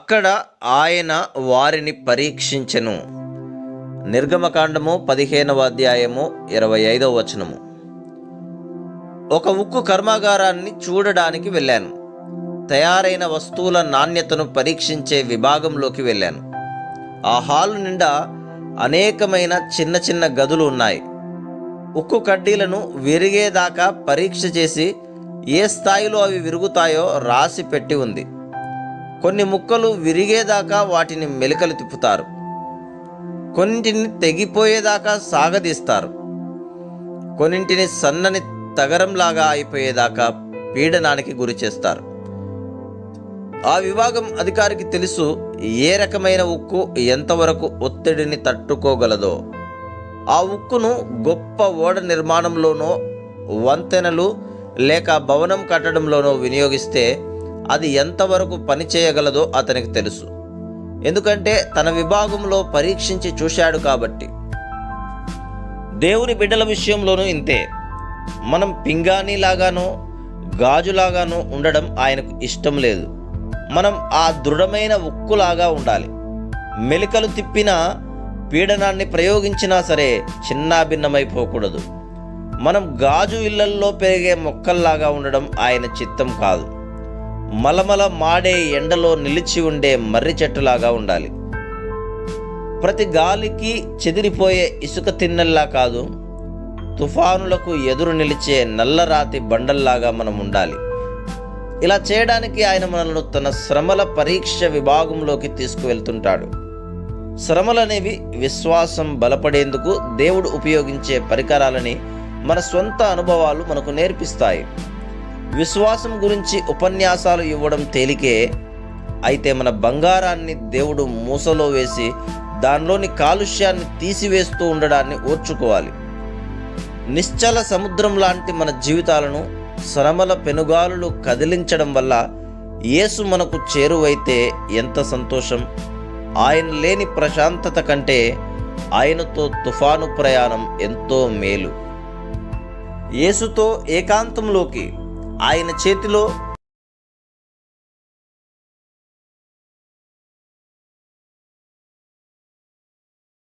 అక్కడ ఆయన వారిని పరీక్షించెను. నిర్గమకాండము 15వ అధ్యాయము 25వ వచనము. ఒక ఉక్కు కర్మాగారాన్ని చూడడానికి వెళ్ళాను. తయారైన వస్తువుల నాణ్యతను పరీక్షించే విభాగంలోకి వెళ్ళాను. ఆ హాలు నిండా అనేకమైన చిన్న చిన్న గదులు ఉన్నాయి. ఉక్కు కడ్డీలను విరిగేదాకా పరీక్ష చేసి ఏ స్థాయిలో అవి విరుగుతాయో రాసి పెట్టి ఉంది. కొన్ని ముక్కలు విరిగేదాకా వాటిని మెలికలు తిప్పుతారు. కొన్నింటిని తెగిపోయేదాకా సాగదీస్తారు. కొన్నింటిని సన్నని తగరంలాగా అయిపోయేదాకా పీడనానికి గురి చేస్తారు. ఆ విభాగం అధికారికి తెలుసు ఏ రకమైన ఉక్కు ఎంతవరకు ఒత్తిడిని తట్టుకోగలదో. ఆ ఉక్కును గొప్ప ఓడ నిర్మాణంలోనో, వంతెనలు లేక భవనం కట్టడంలోనో వినియోగిస్తే అది ఎంతవరకు పనిచేయగలదో అతనికి తెలుసు. ఎందుకంటే తన విభాగంలో పరీక్షించి చూశాడు కాబట్టి. దేవుని బిడ్డల విషయంలోనూ ఇంతే. మనం పింగాణీలాగానో గాజులాగానో ఉండడం ఆయనకు ఇష్టం లేదు. మనం ఆ దృఢమైన ఉక్కులాగా ఉండాలి. మెలికలు తిప్పినా, పీడనాన్ని ప్రయోగించినా సరే చిన్నాభిన్నమైపోకూడదు. మనం గాజు ఇళ్లల్లో పెరిగే మొక్కల్లాగా ఉండడం ఆయన చిత్తం కాదు. మలమల మాడే ఎండలో నిలిచి ఉండే మర్రి చెట్టులాగా ఉండాలి. ప్రతి గాలికి చెదిరిపోయే ఇసుక తిన్నెల్లా కాదు, తుఫానులకు ఎదురు నిలిచే నల్లరాతి బండల్లాగా మనం ఉండాలి. ఇలా చేయడానికి ఆయన మనల్ని తన శ్రమల పరీక్ష విభాగంలోకి తీసుకువెళ్తుంటాడు. శ్రమలనేవి విశ్వాసం బలపడేందుకు దేవుడు ఉపయోగించే పరికరాలని మన సొంత అనుభవాలు మనకు నేర్పిస్తాయి. విశ్వాసం గురించి ఉపన్యాసాలు ఇవ్వడం తేలికే. అయితే మన బంగారాన్ని దేవుడు మూసలో వేసి దానిలోని కాలుష్యాన్ని తీసివేస్తూ ఉండడాన్ని ఓర్చుకోవాలి. నిశ్చల సముద్రం లాంటి మన జీవితాలను శ్రమల పెనుగాలులు కదిలించడం వల్ల యేసు మనకు చేరువైతే ఎంత సంతోషం! ఆయన లేని ప్రశాంతత కంటే ఆయనతో తుఫాను ప్రయాణం ఎంతో మేలు. యేసుతో ఏకాంతంలోకి, ఆయన చేతిలో